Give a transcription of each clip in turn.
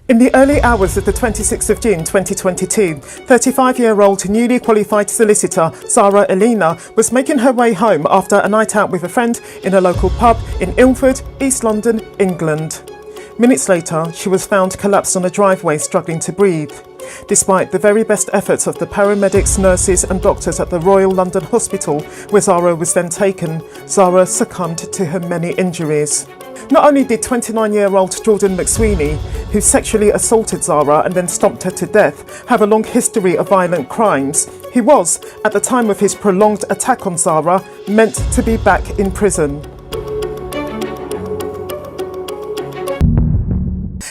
In the early hours of the 26th of June 2022, 35-year-old newly qualified solicitor Zara Aleena was making her way home after a night out with a friend in a local pub in Ilford, East London, England. Minutes later, she was found collapsed on a driveway, struggling to breathe. Despite the very best efforts of the paramedics, nurses and doctors at the Royal London Hospital, where Zara was then taken, Zara succumbed to her many injuries. Not only did 29-year-old Jordan McSweeney, who sexually assaulted Zara and then stomped her to death, have a long history of violent crimes, he was, at the time of his prolonged attack on Zara, meant to be back in prison.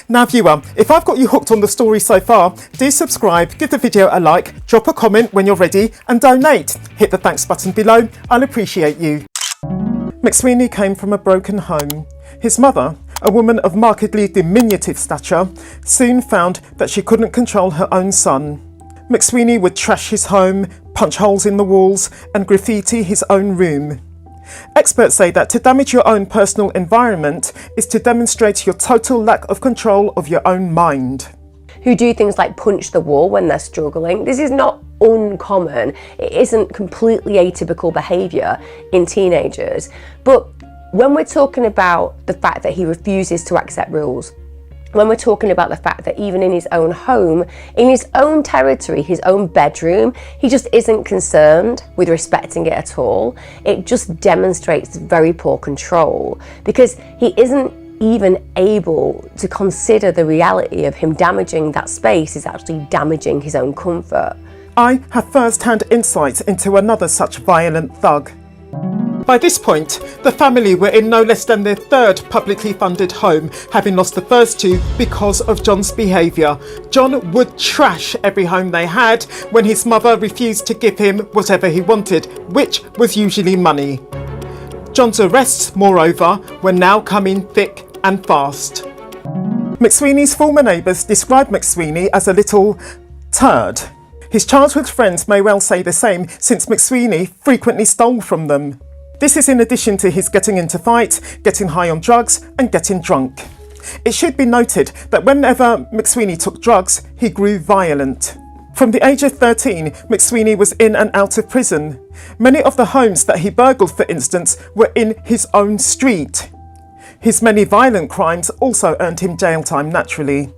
Now viewer, if I've got you hooked on the story so far, do subscribe, give the video a like, drop a comment when you're ready and donate. Hit the thanks button below, I'll appreciate you. McSweeney came from a broken home. His mother, a woman of markedly diminutive stature, soon found that she couldn't control her own son. McSweeney would trash his home, punch holes in the walls and graffiti his own room. Experts say that to damage your own personal environment is to demonstrate your total lack of control of your own mind. Who do things like punch the wall when they're struggling. This is not uncommon. It isn't completely atypical behaviour in teenagers. But when we're talking about the fact that he refuses to accept rules, when we're talking about the fact that even in his own home, in his own territory, his own bedroom, he just isn't concerned with respecting it at all, it just demonstrates very poor control, because he isn't even able to consider the reality of him damaging that space is actually damaging his own comfort. I have first-hand insight into another such violent thug. By this point, the family were in no less than their third publicly funded home, having lost the first two because of John's behaviour. John would trash every home they had when his mother refused to give him whatever he wanted, which was usually money. John's arrests, moreover, were now coming thick and fast. McSweeney's former neighbours described McSweeney as a little turd. His childhood friends may well say the same, since McSweeney frequently stole from them. This is in addition to his getting into fights, getting high on drugs and getting drunk. It should be noted that whenever McSweeney took drugs, he grew violent. From the age of 13, McSweeney was in and out of prison. Many of the homes that he burgled, for instance, were in his own street. His many violent crimes also earned him jail time naturally.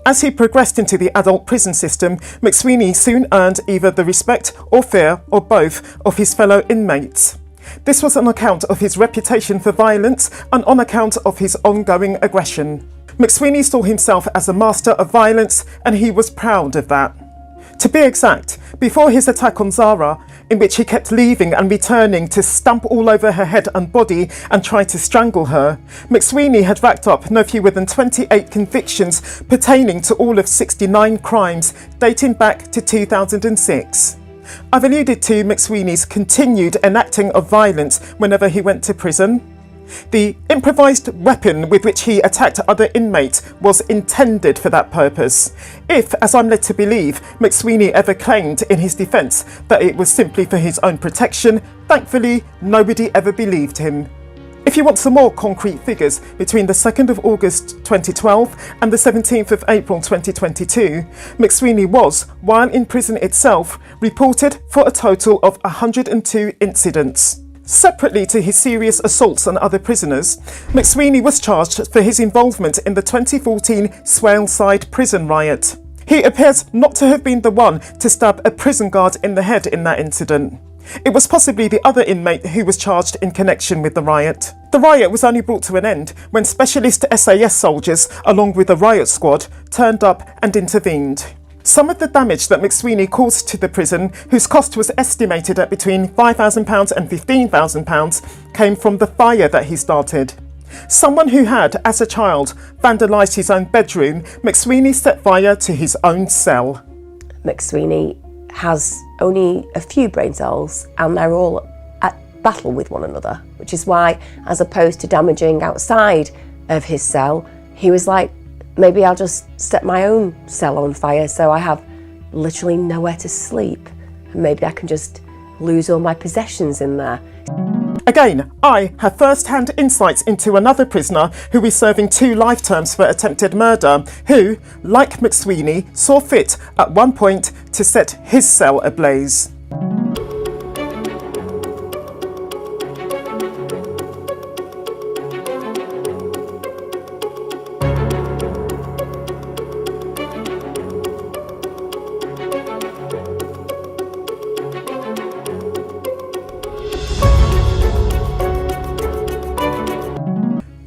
As he progressed into the adult prison system, McSweeney soon earned either the respect or fear, or both, of his fellow inmates. This was on account of his reputation for violence and on account of his ongoing aggression. McSweeney saw himself as a master of violence, and he was proud of that. To be exact, before his attack on Zara, in which he kept leaving and returning to stamp all over her head and body and try to strangle her, McSweeney had racked up no fewer than 28 convictions pertaining to all of 69 crimes dating back to 2006. I've alluded to McSweeney's continued enacting of violence whenever he went to prison. The improvised weapon with which he attacked other inmates was intended for that purpose. If, as I'm led to believe, McSweeney ever claimed in his defence that it was simply for his own protection, thankfully nobody ever believed him. If you want some more concrete figures, between the 2nd of August 2012 and the 17th of April 2022, McSweeney was, while in prison itself, reported for a total of 102 incidents. Separately to his serious assaults on other prisoners, McSweeney was charged for his involvement in the 2014 Swaleside prison riot. He appears not to have been the one to stab a prison guard in the head in that incident. It was possibly the other inmate who was charged in connection with the riot. The riot was only brought to an end when specialist SAS soldiers, along with the riot squad, turned up and intervened. Some of the damage that McSweeney caused to the prison, whose cost was estimated at between £5,000 and £15,000, came from the fire that he started. Someone who had, as a child, vandalised his own bedroom, McSweeney set fire to his own cell. McSweeney has only a few brain cells and they're all at battle with one another, which is why, as opposed to damaging outside of his cell, he was like, maybe I'll just set my own cell on fire so I have literally nowhere to sleep, and maybe I can just lose all my possessions in there. Again, I have first-hand insights into another prisoner who is serving 2 life terms for attempted murder, who, like McSweeney, saw fit at one point to set his cell ablaze.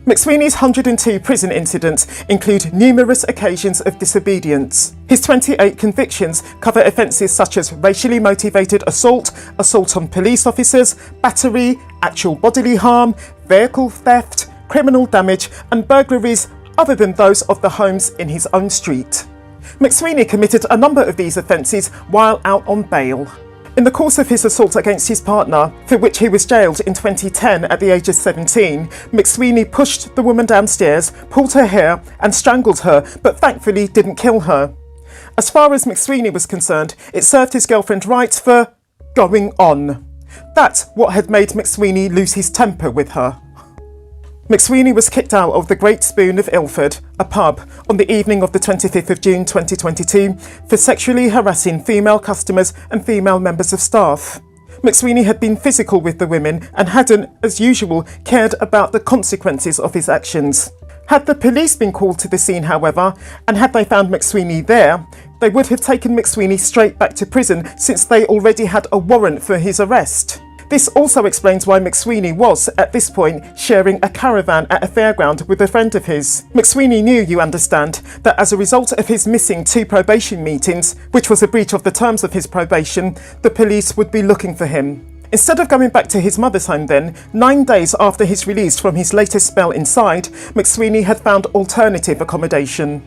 McSweeney's 102 prison incidents include numerous occasions of disobedience. His 28 convictions cover offences such as racially motivated assault, assault on police officers, battery, actual bodily harm, vehicle theft, criminal damage and burglaries other than those of the homes in his own street. McSweeney committed a number of these offences while out on bail. In the course of his assault against his partner, for which he was jailed in 2010 at the age of 17, McSweeney pushed the woman downstairs, pulled her hair and strangled her, but thankfully didn't kill her. As far as McSweeney was concerned, it served his girlfriend right for going on. That's what had made McSweeney lose his temper with her. McSweeney was kicked out of the Great Spoon of Ilford, a pub, on the evening of the 25th of June 2022 for sexually harassing female customers and female members of staff. McSweeney had been physical with the women and hadn't, as usual, cared about the consequences of his actions. Had the police been called to the scene, however, and had they found McSweeney there, they would have taken McSweeney straight back to prison since they already had a warrant for his arrest. This also explains why McSweeney was, at this point, sharing a caravan at a fairground with a friend of his. McSweeney knew, you understand, that as a result of his missing 2 probation meetings, which was a breach of the terms of his probation, the police would be looking for him. Instead of going back to his mother's home then, 9 days after his release from his latest spell inside, McSweeney had found alternative accommodation.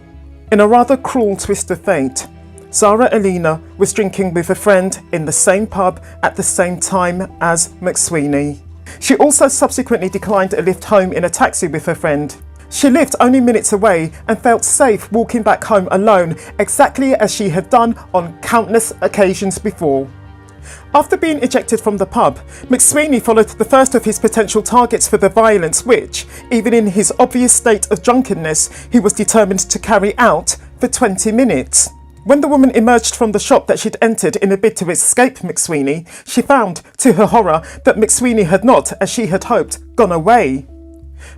In a rather cruel twist of fate, Zara Aleena was drinking with a friend in the same pub at the same time as McSweeney. She also subsequently declined a lift home in a taxi with her friend. She lived only minutes away and felt safe walking back home alone, exactly as she had done on countless occasions before. After being ejected from the pub, McSweeney followed the first of his potential targets for the violence which, even in his obvious state of drunkenness, he was determined to carry out for 20 minutes. When the woman emerged from the shop that she'd entered in a bid to escape McSweeney, she found, to her horror, that McSweeney had not, as she had hoped, gone away.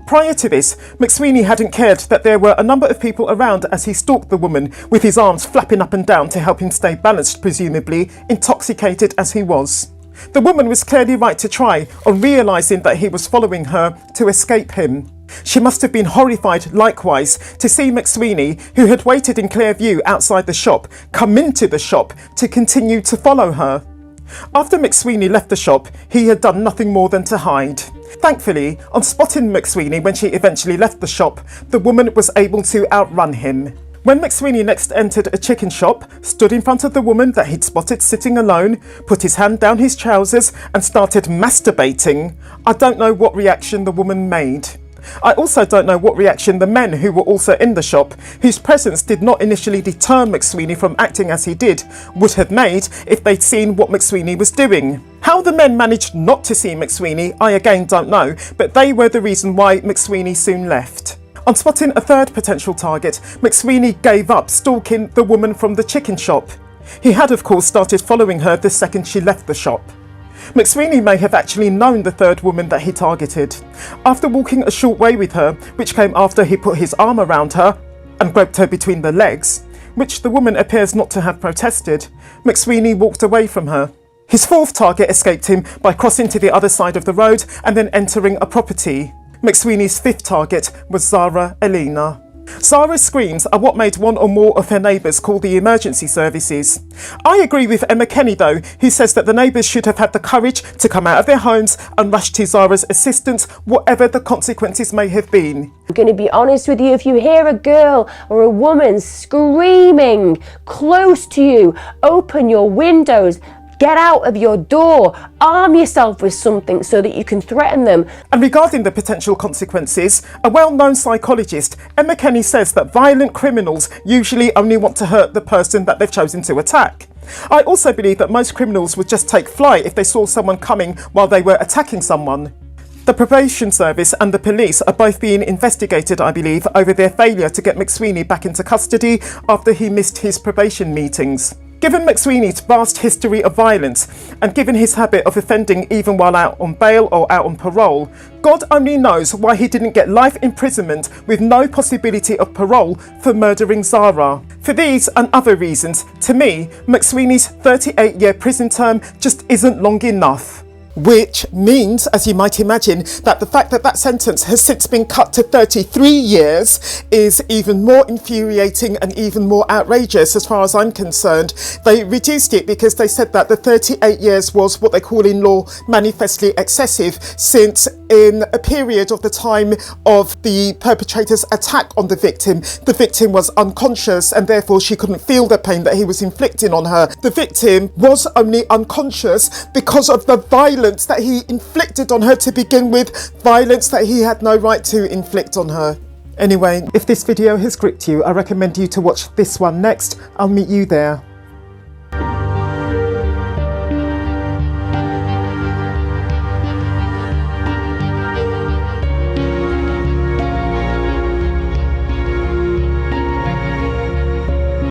Prior to this, McSweeney hadn't cared that there were a number of people around as he stalked the woman, with his arms flapping up and down to help him stay balanced, presumably, intoxicated as he was. The woman was clearly right to try, on realising that he was following her to escape him. She must have been horrified likewise to see McSweeney, who had waited in clear view outside the shop, come into the shop to continue to follow her. After McSweeney left the shop, he had done nothing more than to hide. Thankfully, on spotting McSweeney when she eventually left the shop, the woman was able to outrun him. When McSweeney next entered a chicken shop, stood in front of the woman that he'd spotted sitting alone, put his hand down his trousers and started masturbating, I don't know what reaction the woman made. I also don't know what reaction the men who were also in the shop, whose presence did not initially deter McSweeney from acting as he did, would have made if they'd seen what McSweeney was doing. How the men managed not to see McSweeney, I again don't know, but they were the reason why McSweeney soon left. On spotting a third potential target, McSweeney gave up stalking the woman from the chicken shop. He had of course started following her the second she left the shop. McSweeney may have actually known the third woman that he targeted. After walking a short way with her, which came after he put his arm around her and groped her between the legs, which the woman appears not to have protested, McSweeney walked away from her. His fourth target escaped him by crossing to the other side of the road and then entering a property. McSweeney's fifth target was Zara Aleena. Zara's screams are what made one or more of her neighbours call the emergency services. I agree with Emma Kenny though, who says that the neighbours should have had the courage to come out of their homes and rush to Zara's assistance, whatever the consequences may have been. I'm going to be honest with you, if you hear a girl or a woman screaming close to you, open your windows, get out of your door, arm yourself with something so that you can threaten them. And regarding the potential consequences, a well-known psychologist, Emma Kenny, says that violent criminals usually only want to hurt the person that they've chosen to attack. I also believe that most criminals would just take flight if they saw someone coming while they were attacking someone. The probation service and the police are both being investigated, I believe, over their failure to get McSweeney back into custody after he missed his probation meetings. Given McSweeney's vast history of violence, and given his habit of offending even while out on bail or out on parole, God only knows why he didn't get life imprisonment with no possibility of parole for murdering Zara. For these and other reasons, to me, McSweeney's 38-year prison term just isn't long enough. Which means, as you might imagine, that the fact that that sentence has since been cut to 33 years is even more infuriating and even more outrageous as far as I'm concerned. They reduced it because they said that the 38 years was what they call in law manifestly excessive, since in a period of the time of the perpetrator's attack on the victim was unconscious and therefore she couldn't feel the pain that he was inflicting on her. The victim was only unconscious because of the violence that he inflicted on her to begin with, violence that he had no right to inflict on her. Anyway, if this video has gripped you, I recommend you to watch this one next. I'll meet you there.